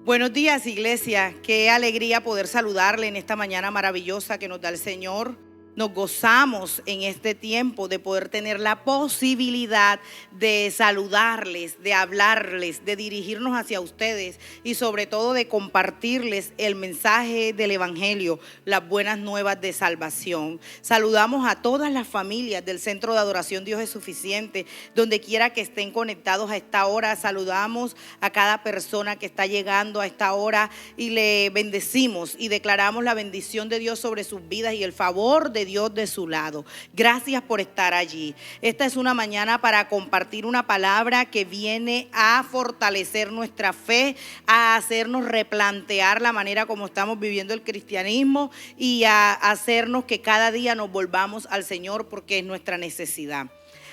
Buenos días, iglesia. Qué alegría poder saludarle en esta mañana maravillosa que nos da el Señor. Nos gozamos en este tiempo de poder tener la posibilidad de saludarles, de hablarles, de dirigirnos hacia ustedes y sobre todo de compartirles el mensaje del Evangelio, las buenas nuevas de salvación. Saludamos a todas las familias del Centro de Adoración Dios es Suficiente, donde quiera que estén conectados a esta hora. Saludamos a cada persona que está llegando a esta hora y le bendecimos y declaramos la bendición de Dios sobre sus vidas y el favor de Dios de su lado. Gracias por estar allí. Esta es una mañana para compartir una palabra que viene a fortalecer nuestra fe, a hacernos replantear la manera como estamos viviendo el cristianismo y a hacernos que cada día nos volvamos al Señor porque es nuestra necesidad.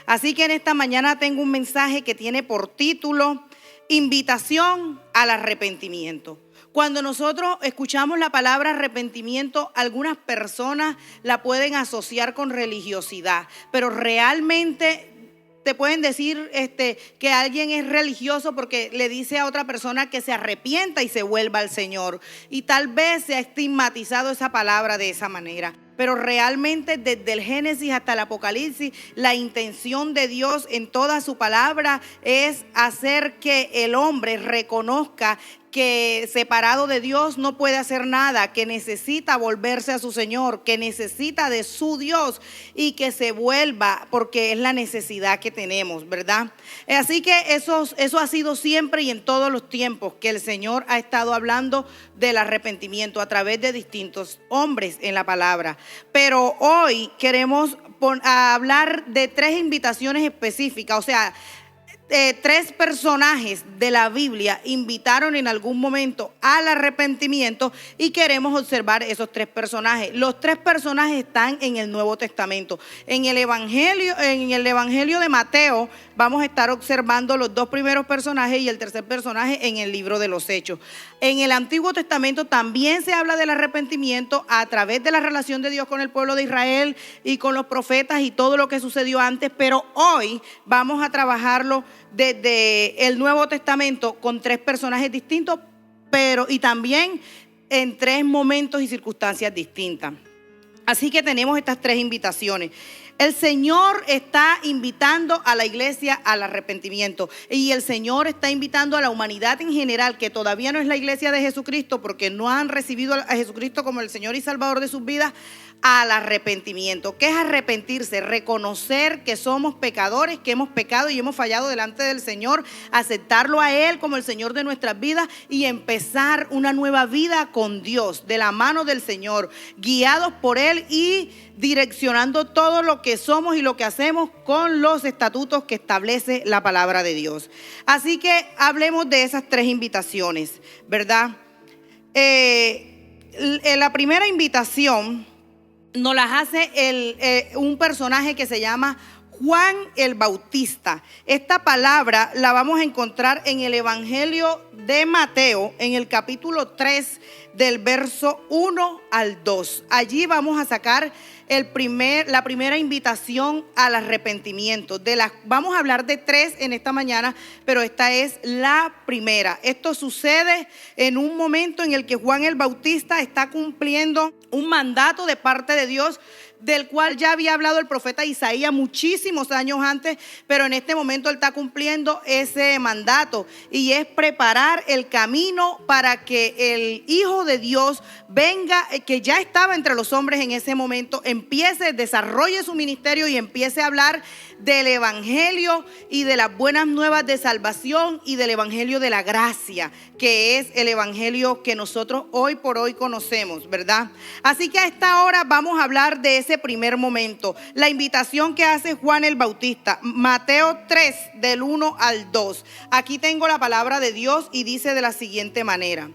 Así que en esta mañana tengo un mensaje que tiene por título Invitación al arrepentimiento. Cuando nosotros escuchamos la palabra arrepentimiento, algunas personas la pueden asociar con religiosidad, pero realmente te pueden decir que alguien es religioso porque le dice a otra persona que se arrepienta y se vuelva al Señor. Y tal vez se ha estigmatizado esa palabra de esa manera. Pero realmente desde el Génesis hasta el Apocalipsis, la intención de Dios en toda su palabra es hacer que el hombre reconozca que separado de Dios no puede hacer nada, que necesita volverse a su Señor, que necesita de su Dios y que se vuelva porque es la necesidad que tenemos, ¿verdad? Así que eso ha sido siempre y en todos los tiempos que el Señor ha estado hablando del arrepentimiento a través de distintos hombres en la palabra. Pero hoy queremos hablar de 3 invitaciones específicas, o sea, 3 personajes de la Biblia invitaron en algún momento al arrepentimiento y queremos observar esos 3 personajes. Los 3 personajes están en el Nuevo Testamento. En el Evangelio de Mateo vamos a estar observando los 2 primeros personajes y el tercer personaje en el libro de los Hechos. En el Antiguo Testamento también se habla del arrepentimiento a través de la relación de Dios con el pueblo de Israel y con los profetas y todo lo que sucedió antes, pero hoy vamos a trabajarlo desde el Nuevo Testamento con 3 personajes distintos, y también en 3 momentos y circunstancias distintas. Así que tenemos estas 3 invitaciones. El Señor está invitando a la iglesia al arrepentimiento y el Señor está invitando a la humanidad en general, que todavía no es la iglesia de Jesucristo porque no han recibido a Jesucristo como el Señor y Salvador de sus vidas, al arrepentimiento. ¿Qué es arrepentirse? Reconocer que somos pecadores, que hemos pecado y hemos fallado delante del Señor, aceptarlo a Él como el Señor de nuestras vidas y empezar una nueva vida con Dios, de la mano del Señor, guiados por Él y direccionando todo lo que somos y lo que hacemos con los estatutos que establece la palabra de Dios. Así que hablemos de esas 3 invitaciones, ¿verdad? La primera invitación nos las hace un personaje que se llama Juan el Bautista. Esta palabra la vamos a encontrar en el Evangelio de Mateo, en el capítulo 3, del verso 1 al 2. Allí vamos a sacar la primera invitación al arrepentimiento. Vamos a hablar de 3 en esta mañana, pero esta es la primera. Esto sucede en un momento en el que Juan el Bautista está cumpliendo un mandato de parte de Dios, del cual ya había hablado el profeta Isaías muchísimos años antes, pero en este momento él está cumpliendo ese mandato y es preparar el camino para que el Hijo de Dios venga, que ya estaba entre los hombres en ese momento, desarrolle su ministerio y empiece a hablar del Evangelio y de las buenas nuevas de salvación y del Evangelio de la gracia, que es el Evangelio que nosotros hoy por hoy conocemos, ¿verdad? Así que a esta hora vamos a hablar de ese primer momento, la invitación que hace Juan el Bautista, Mateo 3, del 1 al 2. Aquí tengo la palabra de Dios y dice de la siguiente manera.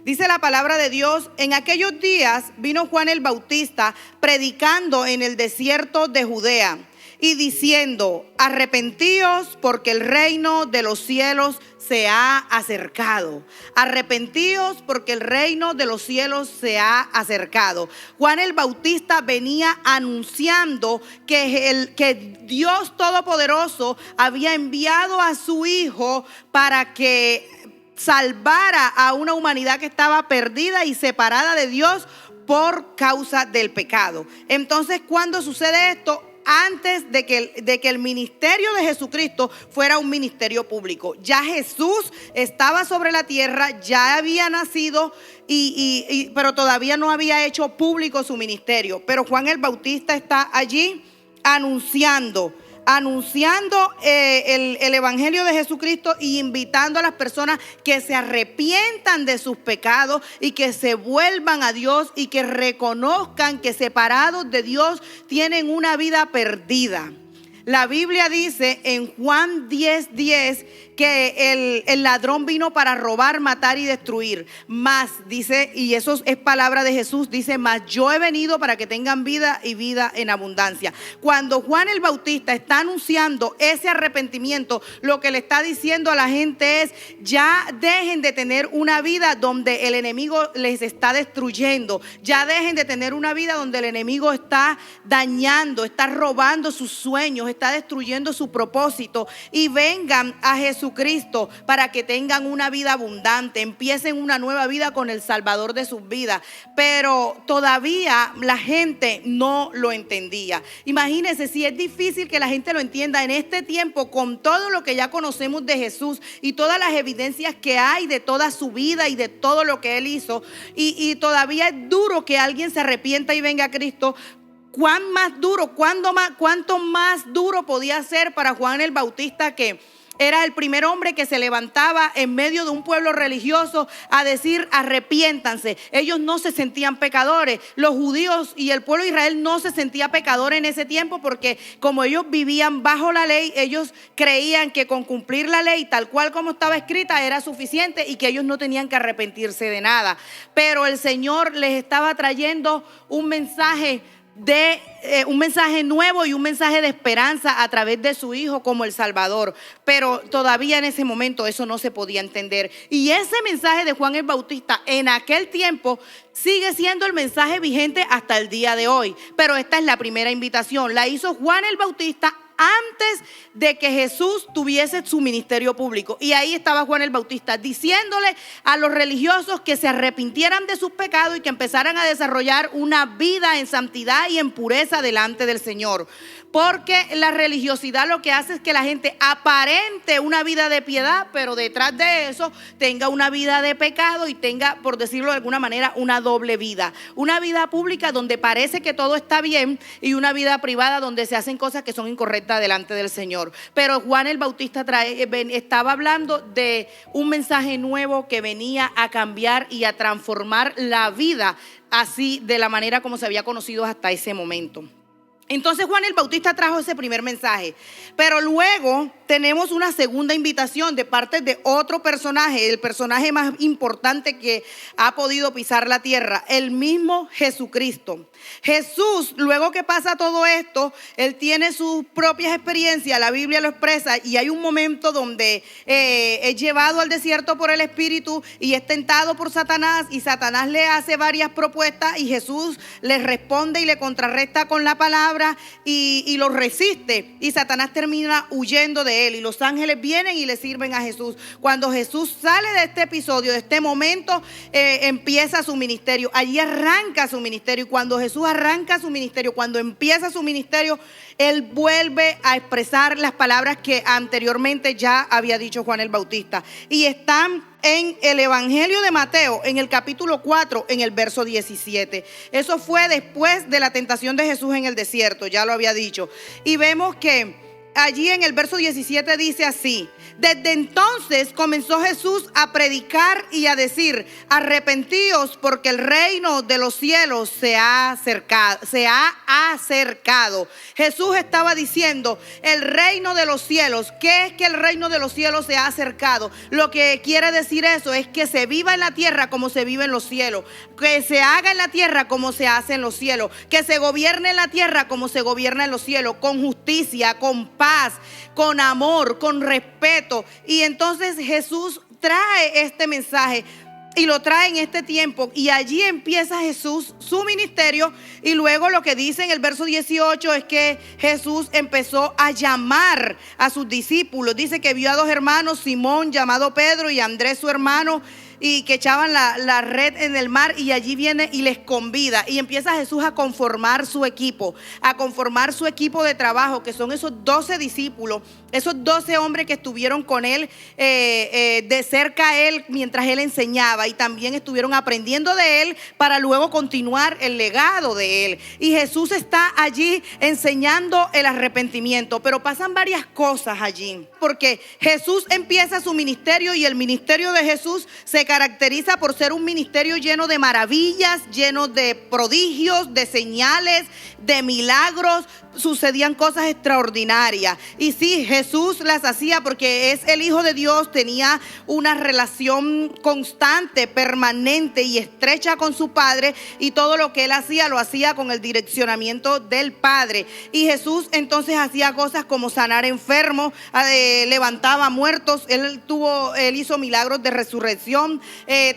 Dice la palabra de Dios: en aquellos días vino Juan el Bautista predicando en el desierto de Judea y diciendo: arrepentíos porque el reino de los cielos se ha acercado. Arrepentíos porque el reino de los cielos se ha acercado. Juan el Bautista venía anunciando que Dios Todopoderoso había enviado a su Hijo para que salvara a una humanidad que estaba perdida y separada de Dios por causa del pecado. Entonces, ¿cuándo sucede esto? Antes de que el ministerio de Jesucristo fuera un ministerio público. Ya Jesús estaba sobre la tierra, ya había nacido, pero todavía no había hecho público su ministerio. Pero Juan el Bautista está allí anunciando el evangelio de Jesucristo y invitando a las personas que se arrepientan de sus pecados y que se vuelvan a Dios y que reconozcan que separados de Dios tienen una vida perdida. La Biblia dice en Juan 10:10 que el ladrón vino para robar, matar y destruir. Más, dice, y eso es palabra de Jesús, dice, más yo he venido para que tengan vida y vida en abundancia. Cuando Juan el Bautista está anunciando ese arrepentimiento, lo que le está diciendo a la gente es, ya dejen de tener una vida donde el enemigo les está destruyendo. Ya dejen de tener una vida donde el enemigo está dañando, está robando sus sueños, está destruyendo su propósito, y vengan a Jesucristo para que tengan una vida abundante, empiecen una nueva vida con el Salvador de sus vidas. Pero todavía la gente no lo entendía. Imagínense si es difícil que la gente lo entienda en este tiempo, con todo lo que ya conocemos de Jesús y todas las evidencias que hay de toda su vida y de todo lo que Él hizo, y todavía es duro que alguien se arrepienta y venga a Cristo. ¿Cuán más duro, cuánto más duro podía ser para Juan el Bautista, que era el primer hombre que se levantaba en medio de un pueblo religioso a decir arrepiéntanse? Ellos no se sentían pecadores. Los judíos y el pueblo de Israel no se sentía pecador en ese tiempo, porque como ellos vivían bajo la ley, ellos creían que con cumplir la ley tal cual como estaba escrita era suficiente y que ellos no tenían que arrepentirse de nada. Pero el Señor les estaba trayendo un mensaje un mensaje nuevo y un mensaje de esperanza a través de su Hijo como el Salvador. Pero todavía en ese momento eso no se podía entender. Y ese mensaje de Juan el Bautista en aquel tiempo sigue siendo el mensaje vigente hasta el día de hoy. Pero esta es la primera invitación. La hizo Juan el Bautista antes de que Jesús tuviese su ministerio público. Y ahí estaba Juan el Bautista diciéndole a los religiosos que se arrepintieran de sus pecados y que empezaran a desarrollar una vida en santidad y en pureza delante del Señor. Porque la religiosidad lo que hace es que la gente aparente una vida de piedad, pero detrás de eso tenga una vida de pecado y tenga, por decirlo de alguna manera, una doble vida. Una vida pública donde parece que todo está bien, y una vida privada donde se hacen cosas que son incorrectas delante del Señor. Pero Juan el Bautista estaba hablando de un mensaje nuevo que venía a cambiar y a transformar la vida, así de la manera como se había conocido hasta ese momento. Entonces Juan el Bautista trajo ese primer mensaje, pero luego tenemos una segunda invitación de parte de otro personaje, el personaje más importante que ha podido pisar la tierra, el mismo Jesucristo. Jesús, luego que pasa todo esto, Él tiene sus propias experiencias, la Biblia lo expresa, y hay un momento donde es llevado al desierto por el Espíritu y es tentado por Satanás, y Satanás le hace varias propuestas y Jesús le responde y le contrarresta con la palabra y lo resiste, y Satanás termina huyendo de él, y los ángeles vienen y le sirven a Jesús. Cuando Jesús sale de este episodio, de este momento, empieza su ministerio. Allí arranca su ministerio, y cuando Jesús arranca su ministerio, cuando empieza su ministerio, Él vuelve a expresar las palabras que anteriormente ya había dicho Juan el Bautista, y están en el Evangelio de Mateo, en el capítulo 4, en el verso 17. Eso fue después de la tentación de Jesús en el desierto, ya lo había dicho. Y vemos que allí en el verso 17 dice así: desde entonces comenzó Jesús a predicar y a decir: arrepentíos, porque el reino de los cielos se ha acercado. Jesús estaba diciendo: el reino de los cielos. ¿Qué es que el reino de los cielos se ha acercado? Lo que quiere decir eso es que se viva en la tierra como se vive en los cielos, que se haga en la tierra como se hace en los cielos, que se gobierne en la tierra como se gobierna en los cielos, con justicia, con paz, con amor, con respeto. Y entonces Jesús trae este mensaje. y lo trae en este tiempo, y allí empieza Jesús su ministerio. Y luego lo que dice en el verso 18 es que Jesús empezó a llamar a sus discípulos. Dice que vio a dos hermanos, Simón llamado Pedro y Andrés su hermano, y que echaban la red en el mar, y allí viene y les convida, y empieza Jesús a conformar su equipo de trabajo, que son esos 12 discípulos, esos 12 hombres que estuvieron con él, de cerca a él mientras él enseñaba, y también estuvieron aprendiendo de él para luego continuar el legado de él. Y Jesús está allí enseñando el arrepentimiento, pero pasan varias cosas allí, porque Jesús empieza su ministerio, y el ministerio de Jesús se caracteriza por ser un ministerio lleno de maravillas, lleno de prodigios, de señales, de milagros. Sucedían cosas extraordinarias, y sí, Jesús las hacía porque es el Hijo de Dios, tenía una relación constante, permanente y estrecha con su Padre, y todo lo que él hacía lo hacía con el direccionamiento del Padre. Y Jesús entonces hacía cosas como sanar enfermos, levantaba muertos, él hizo milagros de resurrección,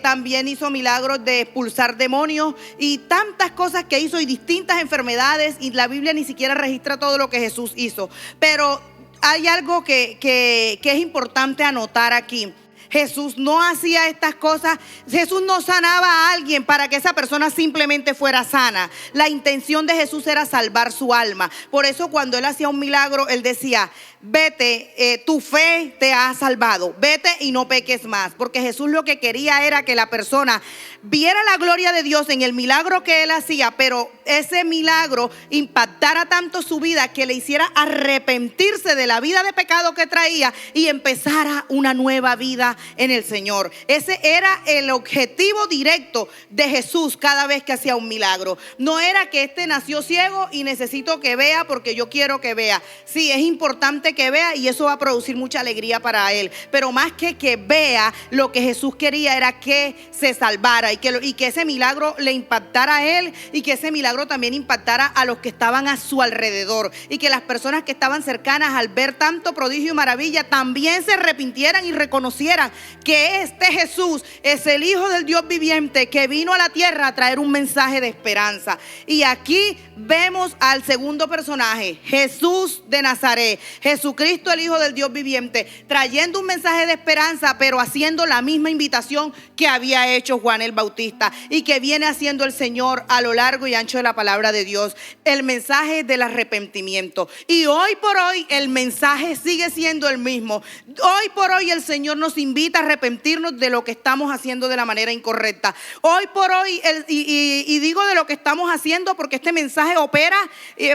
también hizo milagros de expulsar demonios, y tantas cosas que hizo, y distintas enfermedades, y la Biblia ni siquiera registra todo lo que Jesús hizo. Pero hay algo que es importante anotar aquí. Jesús no hacía estas cosas. Jesús no sanaba a alguien para que esa persona simplemente fuera sana. La intención de Jesús era salvar su alma. Por eso cuando él hacía un milagro, él decía: vete, tu fe te ha salvado, vete y no peques más. Porque Jesús lo que quería era que la persona viera la gloria de Dios en el milagro que él hacía, pero ese milagro impactara tanto su vida que le hiciera arrepentirse de la vida de pecado que traía y empezara una nueva vida en el Señor. Ese era el objetivo directo de Jesús cada vez que hacía un milagro. No era que este nació ciego y necesito que vea porque yo quiero que vea. Sí, es importante que vea, y eso va a producir mucha alegría para él, pero más que vea, lo que Jesús quería era que se salvara, y que ese milagro le impactara a él, y que ese milagro también impactara a los que estaban a su alrededor, y que las personas que estaban cercanas al ver tanto prodigio y maravilla también se arrepintieran y reconocieran que este Jesús es el Hijo del Dios viviente, que vino a la tierra a traer un mensaje de esperanza. Y aquí vemos al segundo personaje, Jesús de Nazaret, Jesucristo, el Hijo del Dios viviente, trayendo un mensaje de esperanza, pero haciendo la misma invitación que había hecho Juan el Bautista, y que viene haciendo el Señor a lo largo y ancho de la palabra de Dios, el mensaje del arrepentimiento. Y hoy por hoy el mensaje sigue siendo el mismo. Hoy por hoy el Señor nos invita a arrepentirnos de lo que estamos haciendo de la manera incorrecta. Hoy por hoy, y digo de lo que estamos haciendo porque este mensaje opera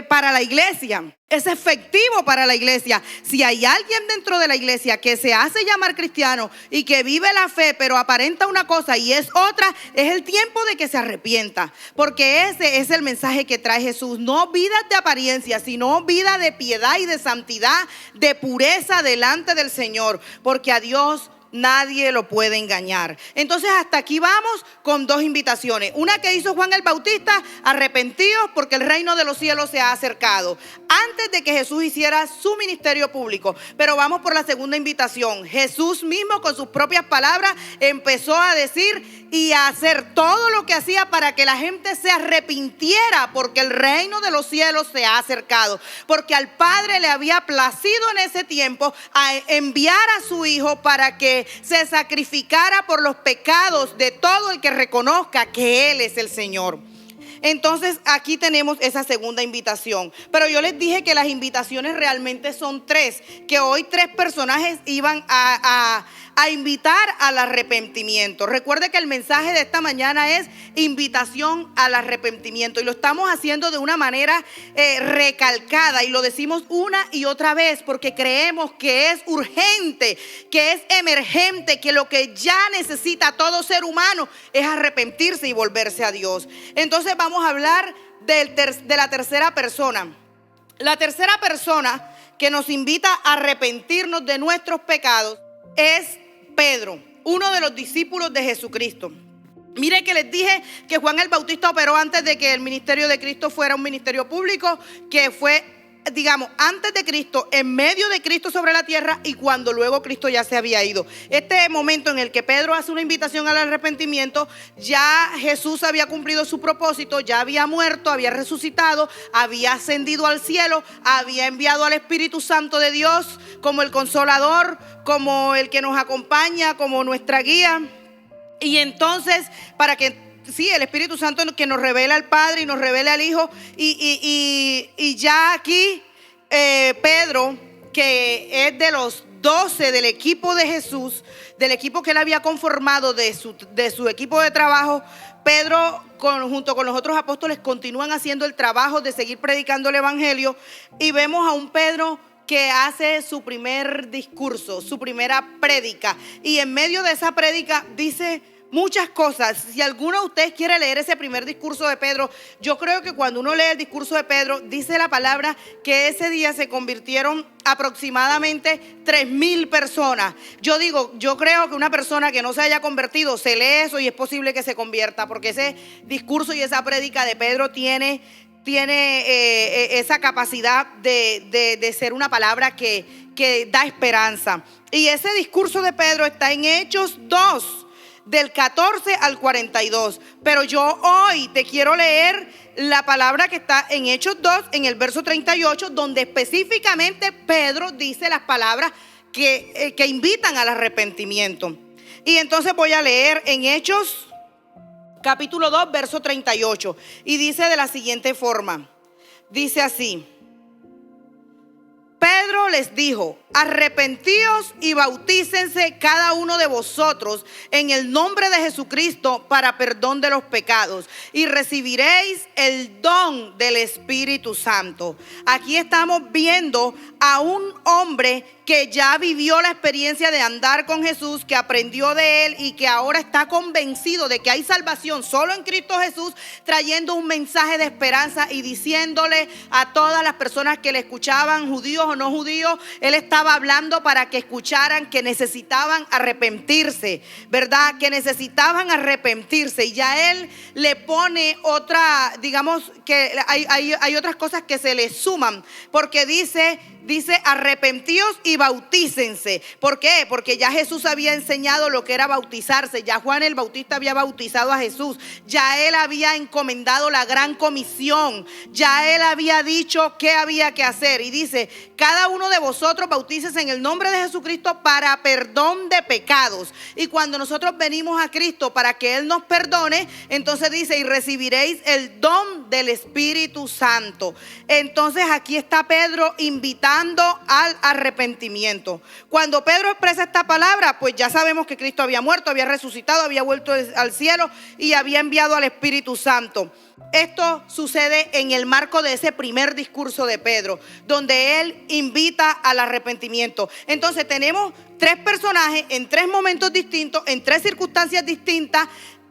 para la iglesia. Es efectivo para la iglesia. Si hay alguien dentro de la iglesia que se hace llamar cristiano y que vive la fe, pero aparenta una cosa y es otra, es el tiempo de que se arrepienta. Porque ese es el mensaje que trae Jesús. No vidas de apariencia, sino vida de piedad y de santidad, de pureza delante del Señor. Porque a Dios nadie lo puede engañar. Entonces hasta aquí vamos con dos invitaciones. Una que hizo Juan el Bautista: arrepentidos porque el reino de los cielos se ha acercado. Antes de que Jesús hiciera su ministerio público. Pero vamos por la segunda invitación. Jesús mismo con sus propias palabras empezó a decir y a hacer todo lo que hacía para que la gente se arrepintiera, porque el reino de los cielos se ha acercado. Porque al Padre le había placido en ese tiempo a enviar a su Hijo para que se sacrificara por los pecados de todo el que reconozca que Él es el Señor. Entonces aquí tenemos esa segunda invitación. Pero yo les dije que las invitaciones realmente son tres, que hoy tres personajes iban a invitar al arrepentimiento. Recuerde que el mensaje de esta mañana es invitación al arrepentimiento, y lo estamos haciendo de una manera recalcada, y lo decimos una y otra vez porque creemos que es urgente, que es emergente, que lo que ya necesita todo ser humano es arrepentirse y volverse a Dios. Entonces vamos a hablar de la tercera persona. La tercera persona que nos invita a arrepentirnos de nuestros pecados es Pedro, uno de los discípulos de Jesucristo. Mire que les dije que Juan el Bautista operó antes de que el ministerio de Cristo fuera un ministerio público, que fue digamos, antes de Cristo, en medio de Cristo sobre la tierra y cuando luego Cristo ya se había ido. Este momento en el que Pedro hace una invitación al arrepentimiento, ya Jesús había cumplido su propósito, ya había muerto, había resucitado, había ascendido al cielo, había enviado al Espíritu Santo de Dios como el Consolador, como el que nos acompaña, como nuestra guía. Y entonces, para que sí, el Espíritu Santo que nos revela al Padre y nos revela al Hijo. Y ya aquí Pedro, que es de los 12 del equipo de Jesús, del equipo que él había conformado, de su equipo de trabajo, Pedro junto con los otros apóstoles continúan haciendo el trabajo de seguir predicando el Evangelio. Y vemos a un Pedro que hace su primer discurso, su primera prédica. Y en medio de esa prédica dice muchas cosas. Si alguno de ustedes quiere leer ese primer discurso de Pedro, yo creo que cuando uno lee el discurso de Pedro, dice la palabra que ese día se convirtieron aproximadamente 3,000 personas. Yo creo que una persona que no se haya convertido se lee eso y es posible que se convierta, porque ese discurso y esa prédica de Pedro tiene esa capacidad de ser una palabra que da esperanza. Y ese discurso de Pedro está en Hechos 2, del 14 al 42. Pero yo hoy te quiero leer la palabra que está en Hechos 2, en el verso 38, donde específicamente Pedro dice las palabras que invitan al arrepentimiento. Y entonces voy a leer en Hechos capítulo 2, verso 38. Y dice de la siguiente forma. Dice así: Pedro les dijo: arrepentíos y bautícense cada uno de vosotros en el nombre de Jesucristo para perdón de los pecados y recibiréis el don del Espíritu Santo. Aquí estamos viendo a un hombre que ya vivió la experiencia de andar con Jesús, que aprendió de él y que ahora está convencido de que hay salvación solo en Cristo Jesús, trayendo un mensaje de esperanza y diciéndole a todas las personas que le escuchaban, judíos o no judíos, él estaba hablando para que escucharan que necesitaban arrepentirse, ¿verdad? Que necesitaban arrepentirse. Y ya él le pone otra, digamos que hay otras cosas que se le suman, porque dice arrepentíos y bautícense. ¿Por qué? Porque ya Jesús había enseñado lo que era bautizarse. Ya Juan el Bautista había bautizado a Jesús. Ya él había encomendado la gran comisión. Ya él había dicho qué había que hacer. Y dice: cada uno de vosotros bautícese en el nombre de Jesucristo para perdón de pecados. Y cuando nosotros venimos a Cristo para que Él nos perdone, entonces dice: y recibiréis el don del Espíritu Santo. Entonces aquí está Pedro invitando al arrepentimiento. Cuando Pedro expresa esta palabra, pues ya sabemos que Cristo había muerto, había resucitado, había vuelto al cielo y había enviado al Espíritu Santo. Esto sucede en el marco de ese primer discurso de Pedro, donde él invita al arrepentimiento. Entonces tenemos tres personajes en tres momentos distintos, en tres circunstancias distintas,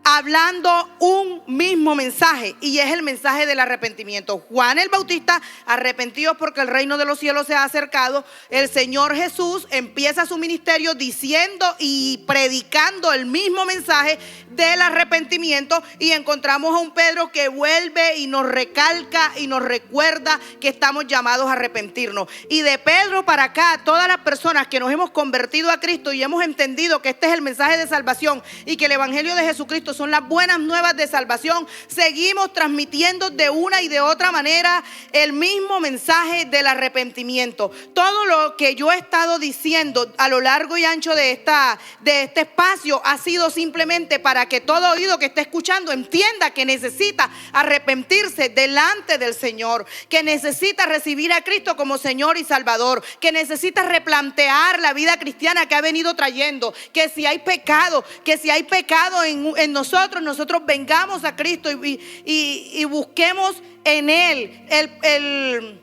hablando un mismo mensaje, y es el mensaje del arrepentimiento. Juan el Bautista: arrepentidos porque el reino de los cielos se ha acercado. El Señor Jesús empieza su ministerio diciendo y predicando el mismo mensaje del arrepentimiento, y encontramos a un Pedro que vuelve y nos recalca y nos recuerda que estamos llamados a arrepentirnos. Y de Pedro para acá, todas las personas que nos hemos convertido a Cristo y hemos entendido que este es el mensaje de salvación y que el Evangelio de Jesucristo son las buenas nuevas de salvación, seguimos transmitiendo de una y de otra manera el mismo mensaje del arrepentimiento. Todo lo que yo he estado diciendo a lo largo y ancho de este espacio ha sido simplemente para que todo oído que esté escuchando entienda que necesita arrepentirse delante del Señor, que necesita recibir a Cristo como Señor y Salvador, que necesita replantear la vida cristiana que ha venido trayendo, que si hay pecado en nosotros vengamos a Cristo y busquemos en Él.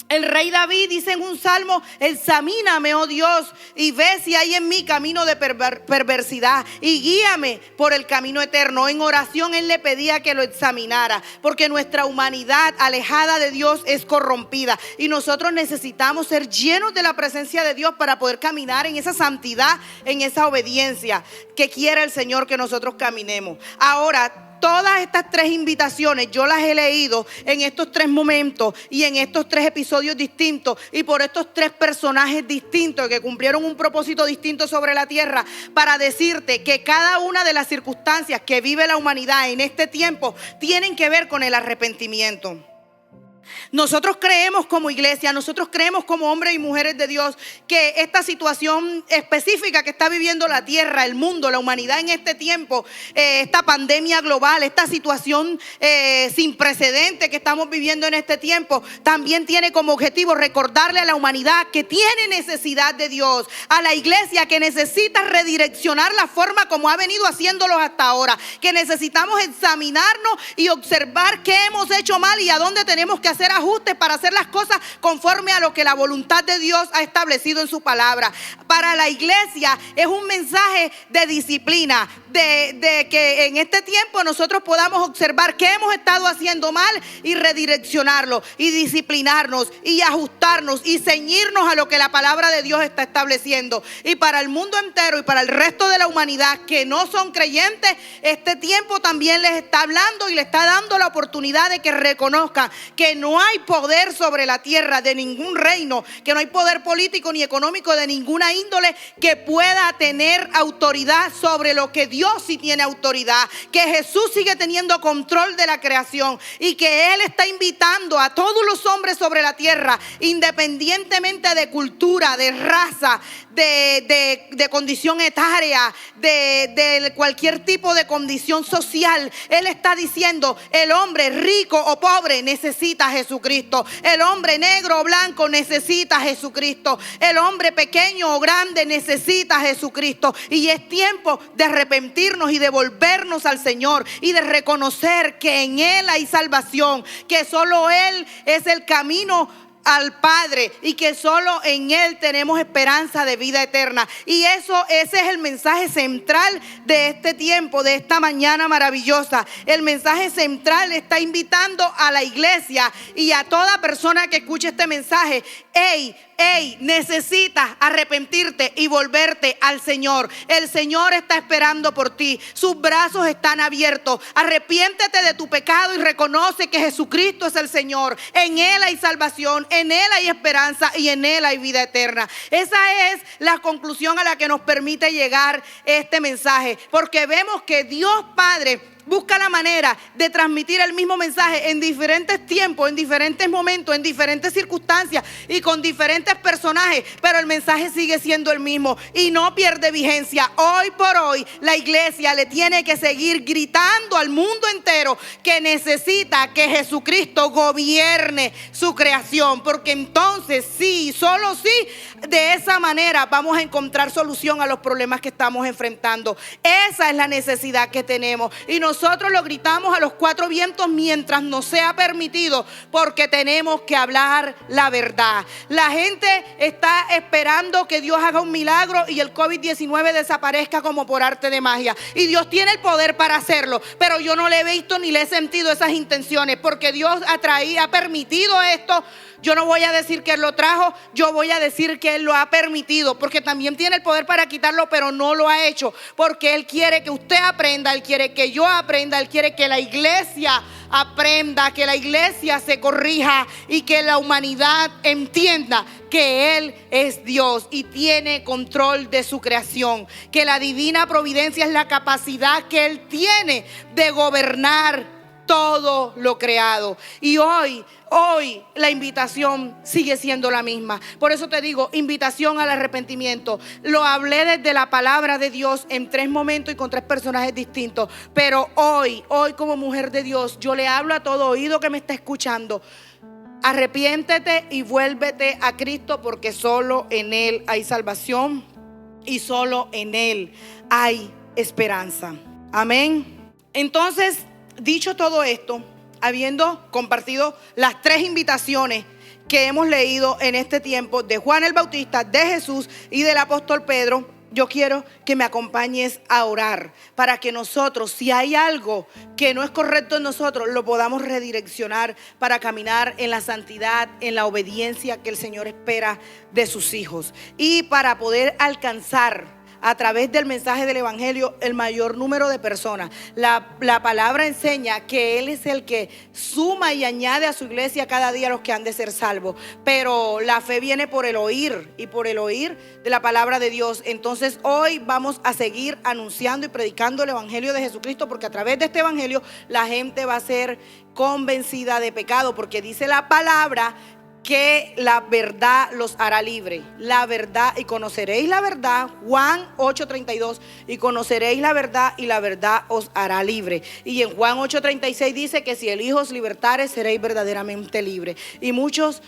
El rey David dice en un salmo: examíname, oh Dios, y ve si hay en mí camino de perversidad y guíame por el camino eterno. En oración él le pedía que lo examinara, porque nuestra humanidad alejada de Dios es corrompida y nosotros necesitamos ser llenos de la presencia de Dios para poder caminar en esa santidad, en esa obediencia que quiere el Señor que nosotros caminemos. Ahora, todas estas 3 invitaciones yo las he leído en estos 3 momentos y en estos 3 episodios distintos y por estos 3 personajes distintos que cumplieron un propósito distinto sobre la tierra, para decirte que cada una de las circunstancias que vive la humanidad en este tiempo tienen que ver con el arrepentimiento. Nosotros creemos como iglesia, nosotros creemos como hombres y mujeres de Dios que esta situación específica que está viviendo la tierra, el mundo, la humanidad en este tiempo, esta pandemia global, esta situación sin precedente que estamos viviendo en este tiempo, también tiene como objetivo recordarle a la humanidad que tiene necesidad de Dios, a la iglesia que necesita redireccionar la forma como ha venido haciéndolo hasta ahora, que necesitamos examinarnos y observar qué hemos hecho mal y a dónde tenemos que hacer ajustes para hacer las cosas conforme a lo que la voluntad de Dios ha establecido en su palabra. Para la iglesia es un mensaje de disciplina, de que en este tiempo nosotros podamos observar qué hemos estado haciendo mal y redireccionarlo y disciplinarnos y ajustarnos y ceñirnos a lo que la palabra de Dios está estableciendo. Y para el mundo entero y para el resto de la humanidad que no son creyentes, este tiempo también les está hablando y les está dando la oportunidad de que reconozcan que no hay poder sobre la tierra de ningún reino, que no hay poder político ni económico de ninguna índole que pueda tener autoridad sobre lo que Dios sí tiene autoridad, que Jesús sigue teniendo control de la creación y que Él está invitando a todos los hombres sobre la tierra, independientemente de cultura, de raza, de condición etaria, de cualquier tipo de condición social. Él está diciendo: el hombre rico o pobre necesita a Jesucristo, el hombre negro o blanco necesita a Jesucristo, el hombre pequeño o grande necesita a Jesucristo. Y es tiempo de arrepentirnos y de volvernos al Señor y de reconocer que en Él hay salvación, que solo Él es el camino al Padre y que solo en Él tenemos esperanza de vida eterna. Y ese es el mensaje central de este tiempo, de esta mañana maravillosa. El mensaje central está invitando a la iglesia y a toda persona que escuche este mensaje: necesitas arrepentirte y volverte al Señor. El Señor está esperando por ti. Sus brazos están abiertos. Arrepiéntete de tu pecado y reconoce que Jesucristo es el Señor. En Él hay salvación, en Él hay esperanza y en Él hay vida eterna. Esa es la conclusión a la que nos permite llegar este mensaje, porque vemos que Dios Padre busca la manera de transmitir el mismo mensaje en diferentes tiempos, en diferentes momentos, en diferentes circunstancias y con diferentes personajes, pero el mensaje sigue siendo el mismo y no pierde vigencia. Hoy por hoy la iglesia le tiene que seguir gritando al mundo entero que necesita que Jesucristo gobierne su creación, porque entonces sí, solo sí, de esa manera vamos a encontrar solución a los problemas que estamos enfrentando. Esa es la necesidad que tenemos y nosotros lo gritamos a los 4 vientos mientras nos sea permitido, porque tenemos que hablar la verdad. La gente está esperando que Dios haga un milagro y el COVID-19 desaparezca como por arte de magia, y Dios tiene el poder para hacerlo, pero yo no le he visto ni le he sentido esas intenciones, porque Dios ha permitido esto. Yo no voy a decir que Él lo trajo, yo voy a decir que Él lo ha permitido, porque también tiene el poder para quitarlo, pero no lo ha hecho, porque Él quiere que usted aprenda, Él quiere que yo aprenda, Él quiere que la iglesia aprenda, que la iglesia se corrija y que la humanidad entienda que Él es Dios y tiene control de su creación, que la divina providencia es la capacidad que Él tiene de gobernar todo lo creado. Y hoy la invitación sigue siendo la misma. Por eso te digo, invitación al arrepentimiento. Lo hablé desde la palabra de Dios en 3 momentos y con 3 personajes distintos. Pero hoy como mujer de Dios, yo le hablo a todo oído que me está escuchando: arrepiéntete y vuélvete a Cristo, porque solo en Él hay salvación y solo en Él hay esperanza. Amén. Entonces, dicho todo esto, habiendo compartido las 3 invitaciones que hemos leído en este tiempo de Juan el Bautista, de Jesús y del apóstol Pedro, yo quiero que me acompañes a orar para que nosotros, si hay algo que no es correcto en nosotros, lo podamos redireccionar para caminar en la santidad, en la obediencia que el Señor espera de sus hijos, y para poder alcanzar a través del mensaje del evangelio el mayor número de personas. La palabra enseña que Él es el que suma y añade a su iglesia cada día a los que han de ser salvos. Pero la fe viene por el oír, y por el oír de la palabra de Dios. Entonces hoy vamos a seguir anunciando y predicando el evangelio de Jesucristo, porque a través de este evangelio la gente va a ser convencida de pecado, porque dice la palabra que la verdad los hará libre. La verdad, y conoceréis la verdad, Juan 8:32, y conoceréis la verdad y la verdad os hará libre. Y en Juan 8:36 dice que si el Hijo os libertare, seréis verdaderamente libres. Y muchas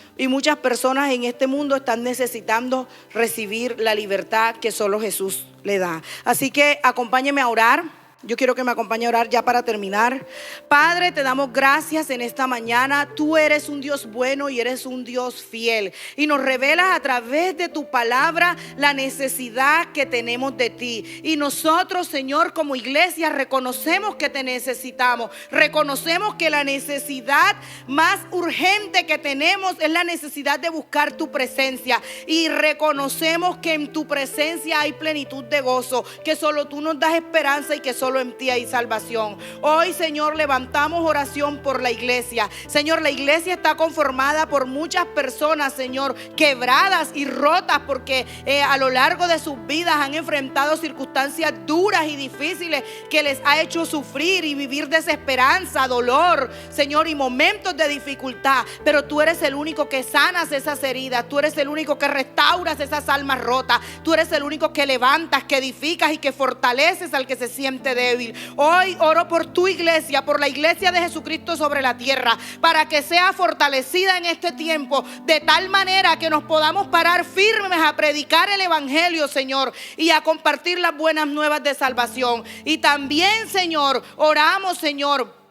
personas en este mundo están necesitando recibir la libertad que solo Jesús le da. Así que acompáñenme a orar. Yo quiero que me acompañe a orar ya para terminar. Padre, te damos gracias en esta mañana. Tú eres un Dios bueno y eres un Dios fiel. Y nos revelas a través de tu palabra la necesidad que tenemos de ti. Y nosotros, Señor, como iglesia, reconocemos que te necesitamos. Reconocemos que la necesidad más urgente que tenemos es la necesidad de buscar tu presencia. Y reconocemos que en tu presencia hay plenitud de gozo, que solo tú nos das esperanza y que solo en ti hay salvación. Hoy, Señor, levantamos oración por la iglesia. Señor, la iglesia está conformada por muchas personas, Señor, quebradas y rotas porque a lo largo de sus vidas han enfrentado circunstancias duras y difíciles que les ha hecho sufrir y vivir desesperanza, dolor, Señor, y momentos de dificultad. Pero tú eres el único que sanas esas heridas. Tú eres el único que restauras esas almas rotas. Tú eres el único que levantas, que edificas y que fortaleces al que se siente débil. Hoy oro por tu iglesia, por la iglesia de Jesucristo sobre la tierra, para que sea fortalecida en este tiempo, de tal manera que nos podamos parar firmes a predicar el evangelio, Señor, y a compartir las buenas nuevas de salvación. Y también, Señor, oramos, Señor,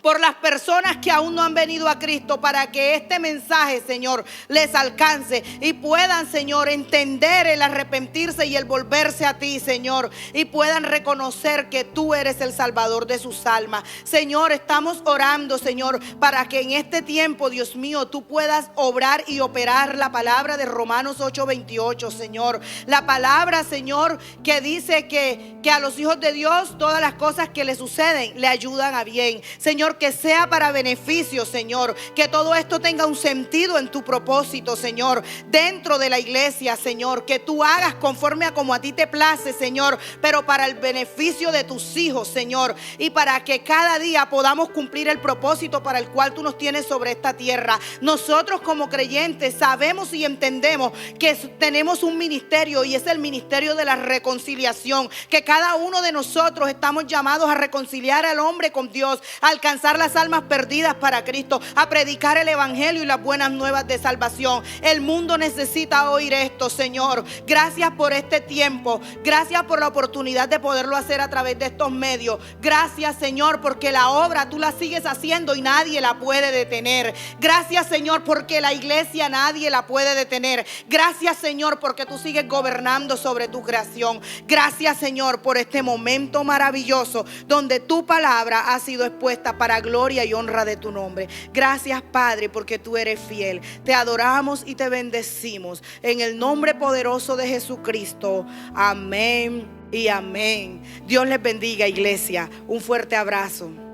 por las personas que aún no han venido a Cristo, para que este mensaje, Señor, les alcance y puedan, Señor, entender el arrepentirse y el volverse a ti, Señor, y puedan reconocer que tú eres el Salvador de sus almas. Señor, estamos orando, Señor, para que en este tiempo, Dios mío, tú puedas obrar y operar la palabra de Romanos 8:28, Señor. La palabra, Señor, que dice que a los hijos de Dios todas las cosas que le suceden le ayudan a bien. Señor, que sea para beneficio, Señor, que todo esto tenga un sentido en tu propósito, Señor, dentro de la iglesia, Señor, que tú hagas conforme a como a ti te place, Señor, pero para el beneficio de tus hijos, Señor, y para que cada día podamos cumplir el propósito para el cual tú nos tienes sobre esta tierra. Nosotros como creyentes sabemos y entendemos que tenemos un ministerio, y es el ministerio de la reconciliación, que cada uno de nosotros estamos llamados a reconciliar al hombre con Dios, a alcanzar las almas perdidas para Cristo, a predicar el evangelio y las buenas nuevas de salvación. El mundo necesita oír esto, Señor. Gracias por este tiempo. Gracias por la oportunidad de poderlo hacer a través de estos medios. Gracias, Señor, porque la obra tú la sigues haciendo y nadie la puede detener. Gracias, Señor, porque la iglesia nadie la puede detener. Gracias, Señor, porque tú sigues gobernando sobre tu creación. Gracias, Señor, por este momento maravilloso donde tu palabra ha sido expuesta para gloria y honra de tu nombre. Gracias, Padre, porque tú eres fiel. Te adoramos y te bendecimos en el nombre poderoso de Jesucristo. Amén y amén. Dios les bendiga, iglesia. Un fuerte abrazo.